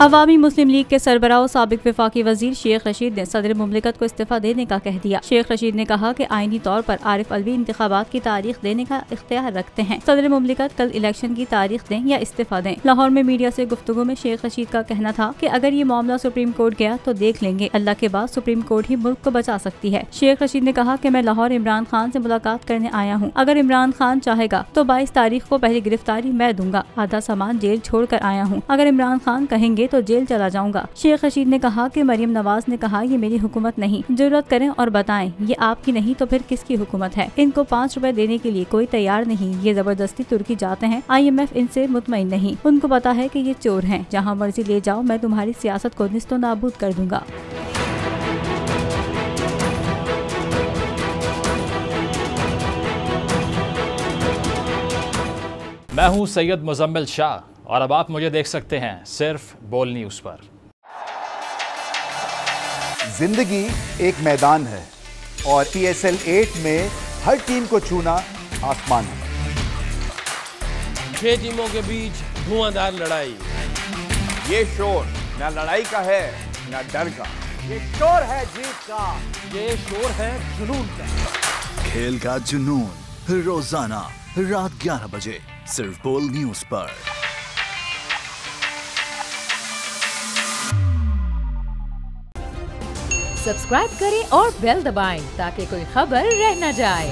अवामी मुस्लिम league के सरबराह साबिक वफाकी वजीर शेख रशीद ने सदर मुमलिकत को इस्तीफा देने का कह दिया। शेख रशीद ने कहा कि आईनी तौर पर आरिफ अलवी इंतखाबात की तारीख देने का इख्तियार रखते हैं। सदर मुमलिकत कल इलेक्शन की तारीख दें या इस्तीफा दें। लाहौर में मीडिया से गुफ्तगू में शेख रशीद का कहना था कि अगर ये मामला सुप्रीम कोर्ट गया तो देख लेंगे, अल्लाह के बाद सुप्रीम कोर्ट ही मुल्क को बचा सकती है। शेख रशीद ने कहा कि मैं लाहौर इमरान खान से मुलाकात करने आया हूँ। अगर इमरान खान चाहेगा तो 22 तारीख को पहली गिरफ्तारी मैं दूंगा। आधा सामान जेल छोड़ कर आया हूँ। अगर इमरान खान कहेंगे तो जेल चला जाऊंगा। शेख रशीद ने कहा कि मरियम नवाज ने कहा ये मेरी हुकूमत नहीं, जरूरत करें और बताएं ये आपकी नहीं तो फिर किसकी हुकूमत है। इनको 5 रुपए देने के लिए कोई तैयार नहीं, ये जबरदस्ती तुर्की जाते हैं। IMF इनसे मुतमईन नहीं, उनको पता है कि ये चोर हैं। जहां मर्जी ले जाओ, मैं तुम्हारी सियासत को निस्तो नाबूद कर दूंगा। मैं हूं सैयद मुजम्मिल शाह और अब आप मुझे देख सकते हैं सिर्फ बोल न्यूज पर। जिंदगी एक मैदान है और PSL 8 में हर टीम को छूना आसमान है। 6 टीमों के बीच धुआंधार लड़ाई। ये शोर न लड़ाई का है न डर का, ये शोर है जीत का, ये शोर है जुनून का। खेल का जुनून रोजाना रात 11 बजे सिर्फ बोल न्यूज पर। सब्सक्राइब करें और बेल दबाएं ताकि कोई खबर रह न जाए।